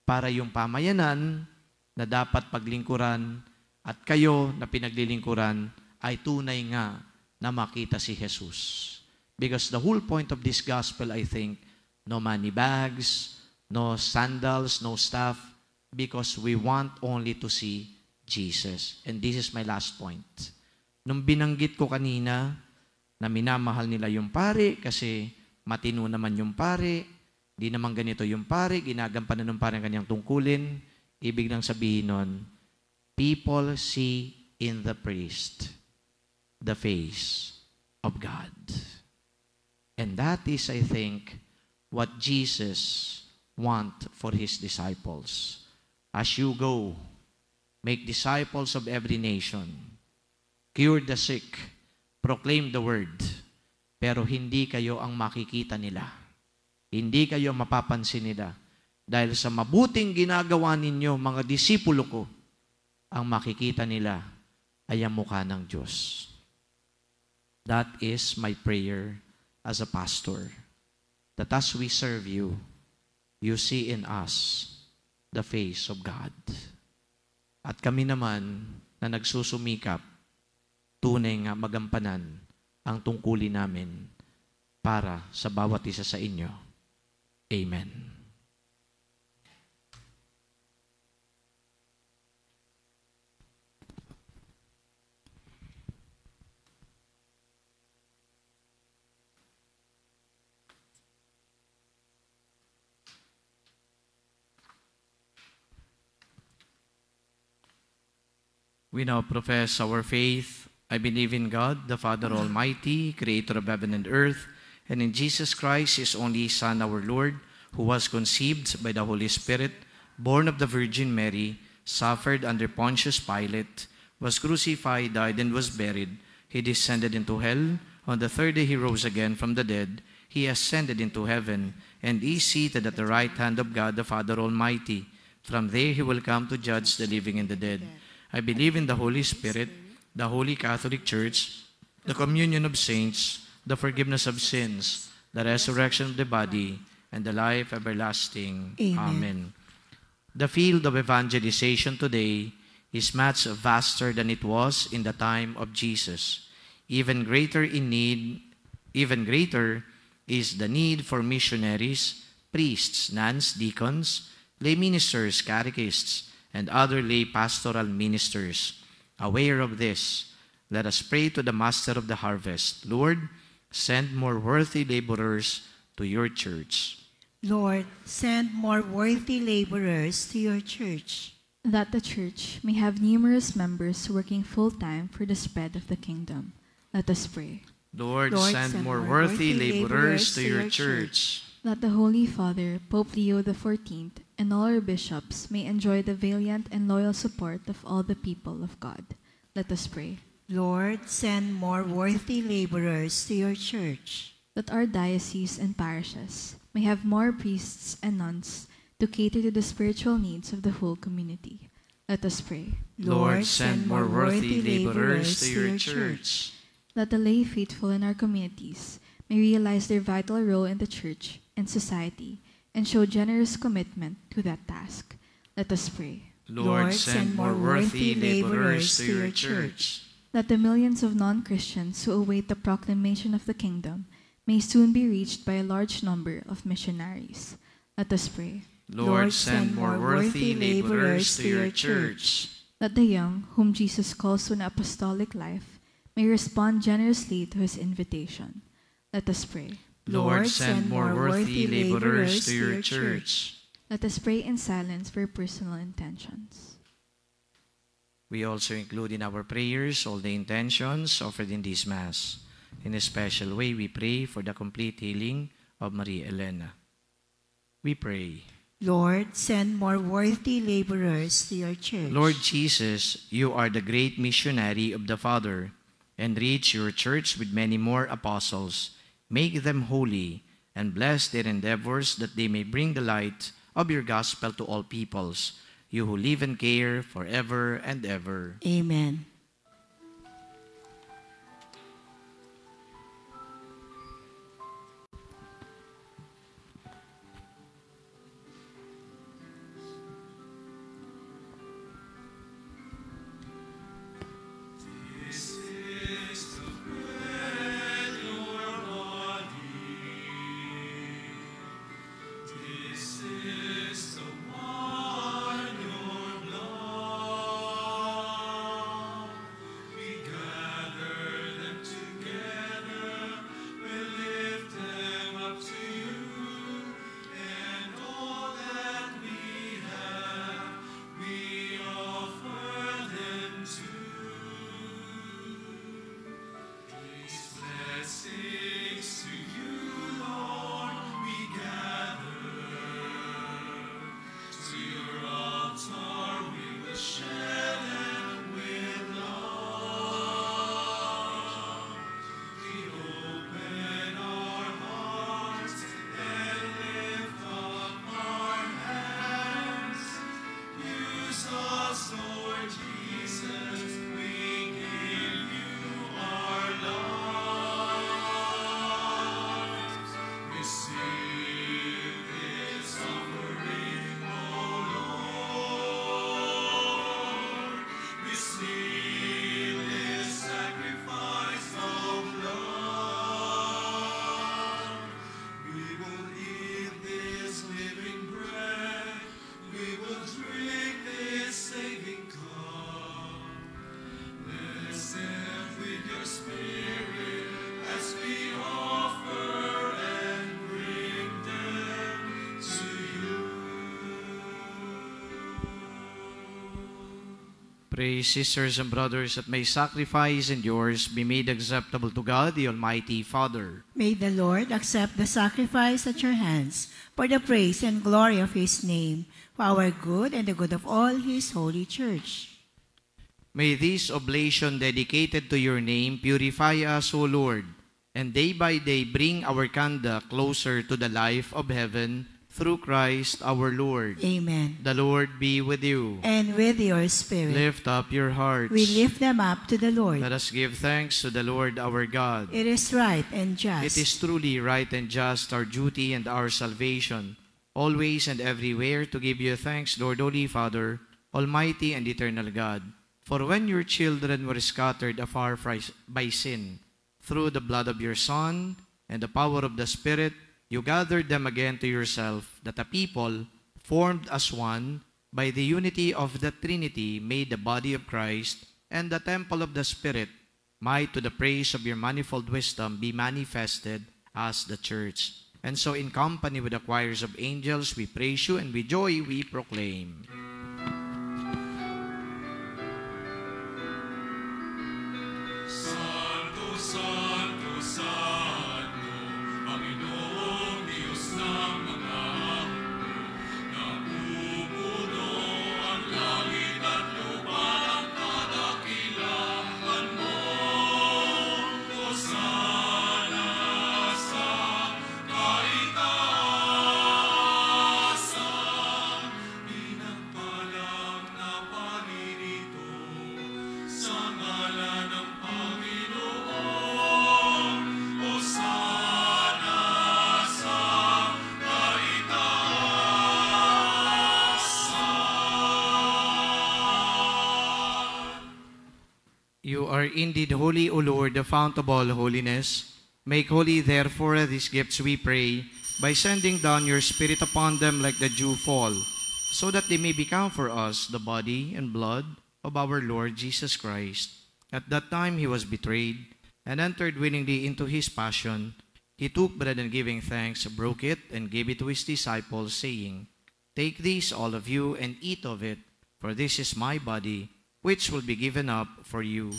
para yung pamayanan na dapat paglingkuran at kayo na pinaglilingkuran ay tunay nga na makita si Jesus. Because the whole point of this gospel, I think, no money bags, no sandals, no stuff, because we want only to see Jesus. And this is my last point. Nung binanggit ko kanina na minamahal nila yung pare kasi matino naman yung pare, di naman ganito yung pare, ginagampanan ng pare ang kanyang tungkulin, ibig lang sabihin nun, people see in the priest the face of God. And that is, I think, what Jesus want for His disciples. As you go, make disciples of every nation, cure the sick, proclaim the word, pero hindi kayo ang makikita nila. Hindi kayo mapapansin nila. Dahil sa mabuting ginagawa ninyo, mga disipulo ko, ang makikita nila ay ang mukha ng Diyos. That is my prayer as a pastor. That as we serve you, you see in us the face of God. At kami naman na nagsusumikap, tunay nga magampanan ang tungkulin namin para sa bawat isa sa inyo. Amen. We now profess our faith. I believe in God, the Father Almighty, creator of heaven and earth, and in Jesus Christ, His only Son, our Lord, who was conceived by the Holy Spirit, born of the Virgin Mary, suffered under Pontius Pilate, was crucified, died, and was buried. He descended into hell. On the third day He rose again from the dead. He ascended into heaven, and is seated at the right hand of God, the Father Almighty. From there He will come to judge the living and the dead. I believe in the Holy Spirit, the Holy Catholic Church, the communion of saints, the forgiveness of sins, the resurrection of the body, and the life everlasting. Amen. Amen. The field of evangelization today is much vaster than it was in the time of Jesus. Even greater is the need for missionaries, priests, nuns, deacons, lay ministers, catechists, and other lay pastoral ministers. Aware of this, let us pray to the Master of the harvest. Lord, send more worthy laborers to your church. Lord, send more worthy laborers to your church, that the church may have numerous members working full-time for the spread of the kingdom. Let us pray. Lord, send more worthy laborers to your church, that the Holy Father, Pope Leo XIV, and all our bishops may enjoy the valiant and loyal support of all the people of God. Let us pray. Lord, send more worthy laborers to your church, that our diocese and parishes may have more priests and nuns to cater to the spiritual needs of the whole community. Let us pray. Lord, send more worthy laborers to your church, that the lay faithful in our communities may realize their vital role in the church and society and show generous commitment to that task. Let us pray. Lord, send more worthy laborers to your church, that the millions of non-Christians who await the proclamation of the kingdom may soon be reached by a large number of missionaries. Let us pray. Lord, send more worthy laborers to your church, that the young, whom Jesus calls to an apostolic life, may respond generously to his invitation. Let us pray. Lord, send more worthy laborers to your church. Let us pray in silence for personal intentions. We also include in our prayers all the intentions offered in this Mass. In a special way, we pray for the complete healing of Maria Elena. We pray. Lord, send more worthy laborers to your church. Lord Jesus, you are the great missionary of the Father, and reach your church with many more apostles. Make them holy, and bless their endeavors that they may bring the light of your gospel to all peoples, you who live and care forever and ever. Amen. Pray, sisters and brothers, that my sacrifice and yours be made acceptable to God, the Almighty Father. May the Lord accept the sacrifice at your hands for the praise and glory of his name, for our good and the good of all his holy church. May this oblation dedicated to your name purify us, O Lord, and day by day bring our conduct closer to the life of heaven, through Christ our Lord. Amen. The Lord be with you. And with your spirit. Lift up your hearts. We lift them up to the Lord. Let us give thanks to the Lord our God. It is right and just. It is truly right and just, our duty and our salvation, always and everywhere to give you thanks, Lord, Holy Father, Almighty and eternal God. For when your children were scattered afar by sin, through the blood of your Son and the power of the Spirit, you gathered them again to yourself, that a people, formed as one, by the unity of the Trinity, made the body of Christ and the temple of the Spirit, might to the praise of your manifold wisdom be manifested as the church. And so in company with the choirs of angels, we praise you, and with joy we proclaim. Santo, Santo, Santo, Panginoong Diyos ng mga hukbo, napupuno ang langit at lupa ng kadakilaan mo. Hosana sa kaitaasan, pinagpalang na paririto sa ngalan ng Panginoon. Hosana sa kaitaasan. You are indeed holy, O Lord, the fount of all holiness. Make holy, therefore, these gifts, we pray, by sending down your Spirit upon them like the dew fall, so that they may become for us the body and blood of our Lord Jesus Christ. At that time he was betrayed, and entered willingly into his passion. He took bread and giving thanks, broke it, and gave it to his disciples, saying, Take this, all of you, and eat of it, for this is my body, which will be given up for you.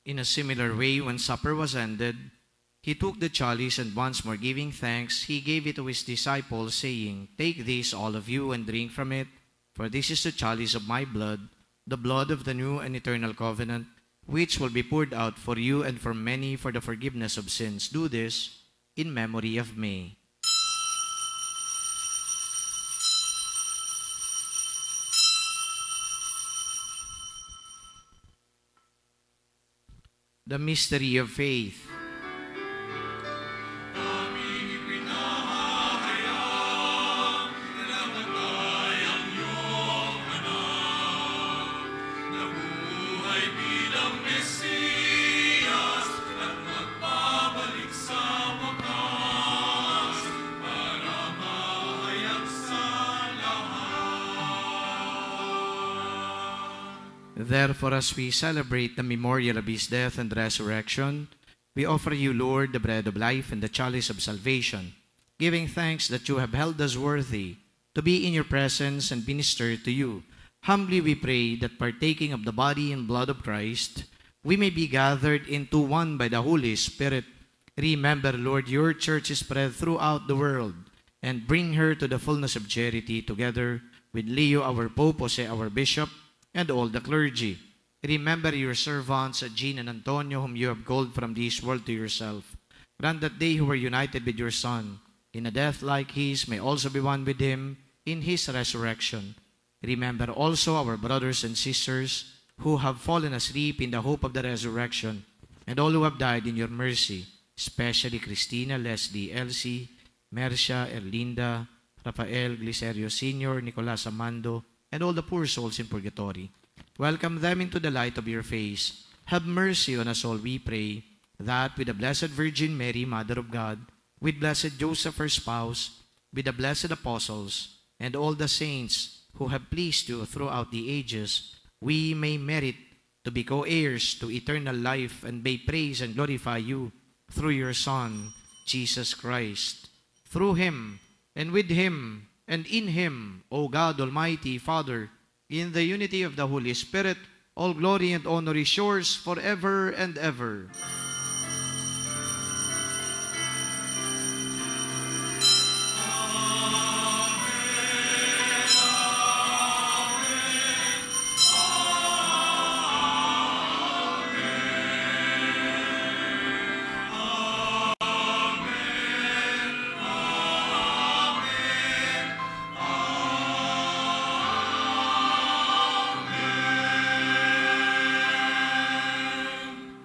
In a similar way, when supper was ended, he took the chalice, and once more giving thanks, he gave it to his disciples, saying, Take this, all of you, and drink from it, for this is the chalice of my blood, the blood of the new and eternal covenant, which will be poured out for you and for many for the forgiveness of sins. Do this in memory of me. The mystery of faith. Therefore, as we celebrate the memorial of his death and resurrection, we offer you, Lord, the bread of life and the chalice of salvation, giving thanks that you have held us worthy to be in your presence and minister to you. Humbly we pray that partaking of the body and blood of Christ, we may be gathered into one by the Holy Spirit. Remember, Lord, your church is spread throughout the world, and bring her to the fullness of charity, together with Leo, our Pope, Jose, our Bishop, and all the clergy. Remember your servants, Jean and Antonio, whom you have called from this world to yourself. Grant that they who were united with your Son in a death like his may also be one with him in his resurrection. Remember also our brothers and sisters who have fallen asleep in the hope of the resurrection, and all who have died in your mercy, especially Christina, Leslie, Elsie, Mercia, Erlinda, Rafael, Glicerio Sr., Nicolas Amando, and all the poor souls in purgatory. Welcome them into the light of your face. Have mercy on us all, we pray, that with the Blessed Virgin Mary, Mother of God, with Blessed Joseph, her spouse, with the blessed apostles, and all the saints who have pleased you throughout the ages, we may merit to be co-heirs to eternal life and may praise and glorify you through your Son, Jesus Christ. Through him, and with him, and in him, O God, Almighty Father, in the unity of the Holy Spirit, all glory and honor is yours forever and ever.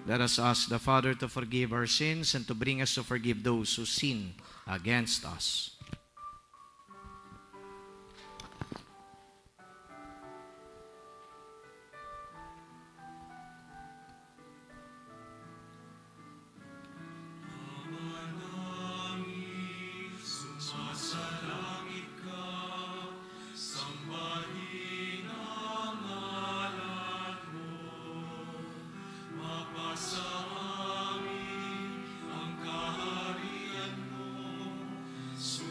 Let us ask the Father to forgive our sins and to bring us to forgive those who sin against us. Sa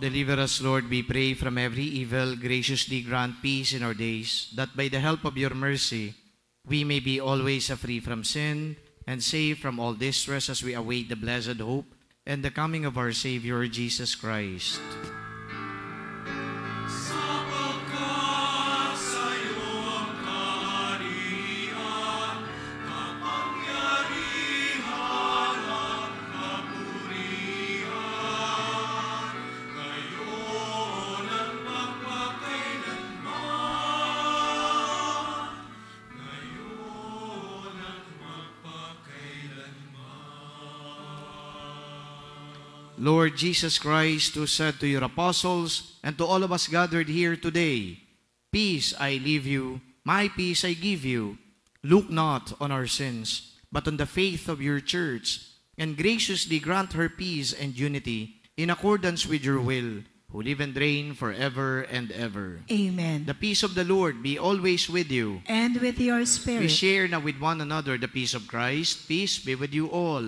Deliver us, Lord, we pray, from every evil. Graciously grant peace in our days, that by the help of your mercy, we may be always free from sin and safe from all distress as we await the blessed hope and the coming of our Savior, Jesus Christ. Sapagkat sa'yo ang kaharian, kapangyarihan at kapurihan, ngayon at magpakailanman. Ngayon at magpakailanman. Lord Jesus Christ, who said to your apostles and to all of us gathered here today, "Peace I leave you, my peace I give you. Look not on our sins, but on the faith of your church, and graciously grant her peace and unity in accordance with your will, who live and reign forever and ever." Amen. The peace of the Lord be always with you. And with your We spirit. share now with one another the peace of Christ. Peace be with you all.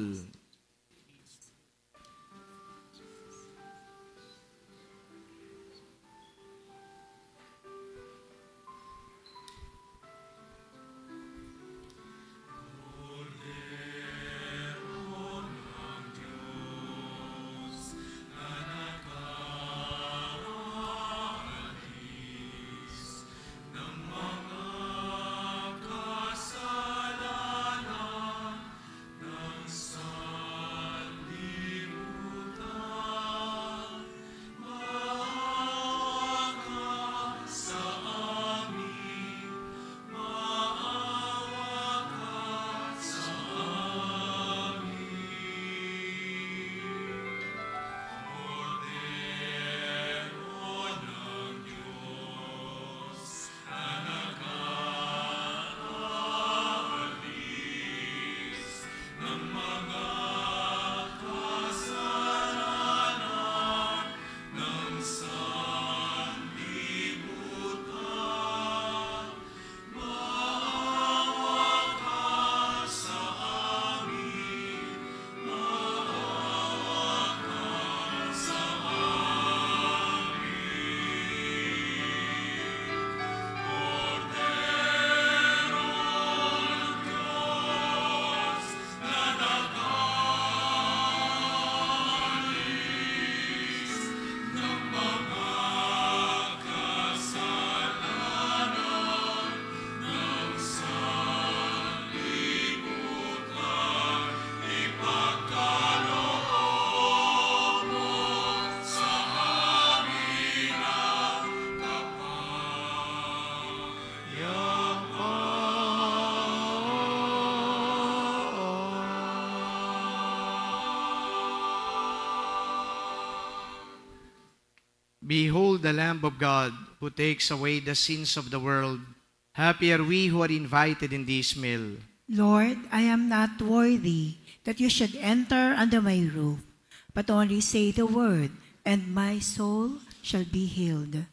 Behold the Lamb of God, who takes away the sins of the world. Happy are we who are invited in this meal. Lord, I am not worthy that you should enter under my roof, but only say the word, and my soul shall be healed.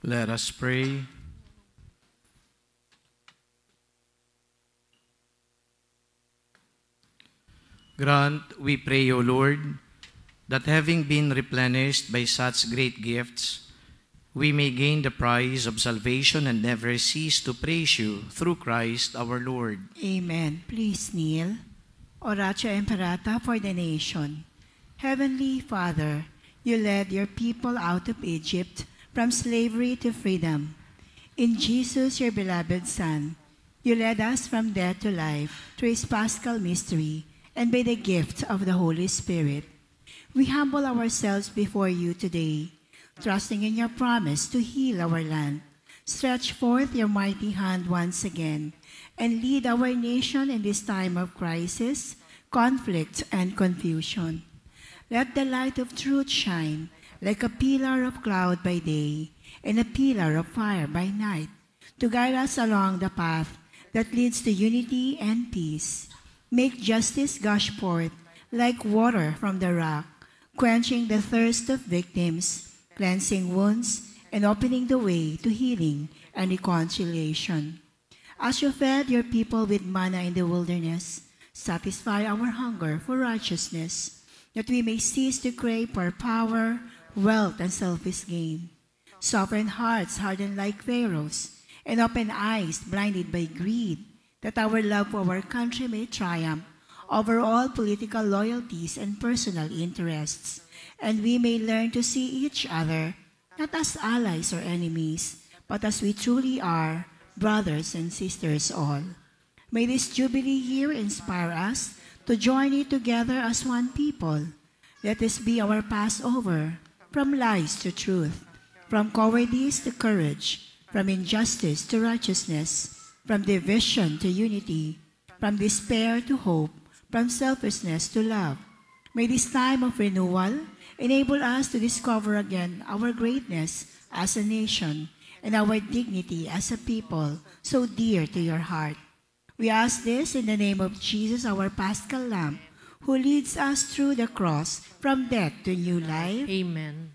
Let us pray. Grant, we pray, O Lord, that having been replenished by such great gifts, we may gain the prize of salvation and never cease to praise you through Christ our Lord. Amen. Please kneel. Oratio Imperata for the nation. Heavenly Father, you led your people out of Egypt from slavery to freedom. In Jesus, your beloved Son, you led us from death to life through his paschal mystery and by the gift of the Holy Spirit. We humble ourselves before you today, trusting in your promise to heal our land. Stretch forth your mighty hand once again and lead our nation in this time of crisis, conflict, and confusion. Let the light of truth shine like a pillar of cloud by day and a pillar of fire by night, to guide us along the path that leads to unity and peace. Make justice gush forth like water from the rock, quenching the thirst of victims, cleansing wounds, and opening the way to healing and reconciliation. As you fed your people with manna in the wilderness, satisfy our hunger for righteousness, that we may cease to crave for power, wealth, and selfish gain. Soften hearts hardened like Pharaoh's, and open eyes blinded by greed, that our love for our country may triumph over all political loyalties and personal interests, and we may learn to see each other not as allies or enemies, but as we truly are, brothers and sisters all. May this Jubilee year inspire us to journey together as one people. Let this be our Passover, from lies to truth, from cowardice to courage, from injustice to righteousness, from division to unity, from despair to hope, from selfishness to love. May this time of renewal enable us to discover again our greatness as a nation and our dignity as a people so dear to your heart. We ask this in the name of Jesus, our Paschal Lamb, who leads us through the cross from death to new life. Amen.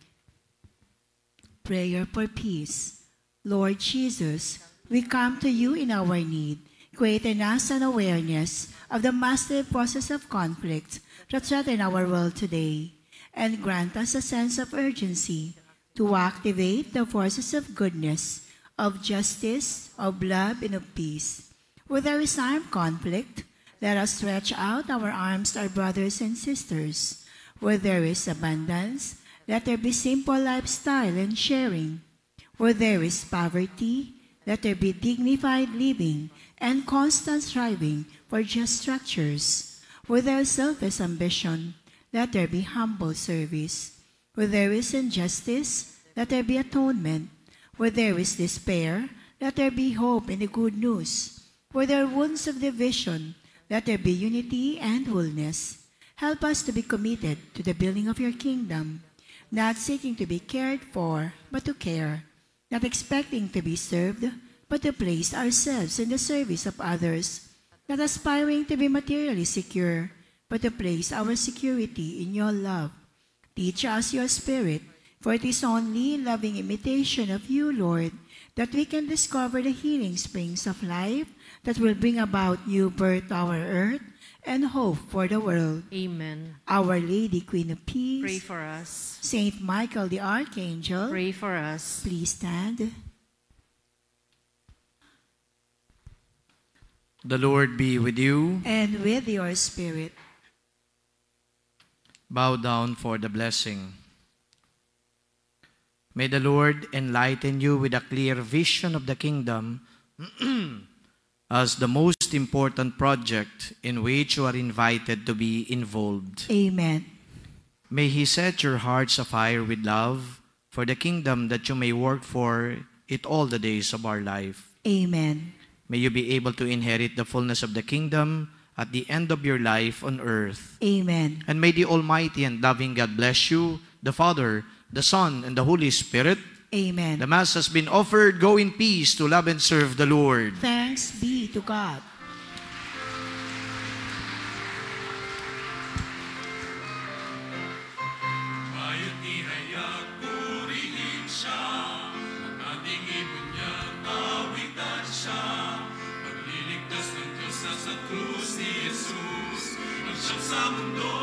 Prayer for peace. Lord Jesus, we come to you in our need. Create in us an awareness of the massive forces of conflict that threaten our world today, and grant us a sense of urgency to activate the forces of goodness, of justice, of love, and of peace. Where there is armed conflict, let us stretch out our arms to our brothers and sisters. Where there is abundance, let there be simple lifestyle and sharing. Where there is poverty, let there be dignified living and constant striving for just structures. Where there is selfish ambition, let there be humble service. Where there is injustice, let there be atonement. Where there is despair, let there be hope in the good news. Where there are wounds of division, let there be unity and wholeness. Help us to be committed to the building of your kingdom, not seeking to be cared for, but to care, not expecting to be served, but to place ourselves in the service of others, not aspiring to be materially secure, but to place our security in your love. Teach us your spirit, for it is only in loving imitation of you, Lord, that we can discover the healing springs of life that will bring about new birth to our earth and hope for the world. Amen. Our Lady, Queen of Peace, Pray for us. Saint Michael the Archangel, Pray for us. please stand. The Lord be with you. And with your spirit. Bow down for the blessing. May the Lord enlighten you with a clear vision of the kingdom as the most important project in which you are invited to be involved. Amen. May He set your hearts afire with love for the kingdom, that you may work for it all the days of our life. Amen. May you be able to inherit the fullness of the kingdom at the end of your life on earth. Amen. And may the Almighty and loving God bless you, the Father, the Son, and the Holy Spirit. Amen. The Mass has been offered. Go in peace to love and serve the Lord. Thanks be to God. Kaya't ihayag purihin siya, ang ating ibunyag awitan siya. Pagliligtas ng Diyos na sa krus ni Jesus, ang siyang sa mundo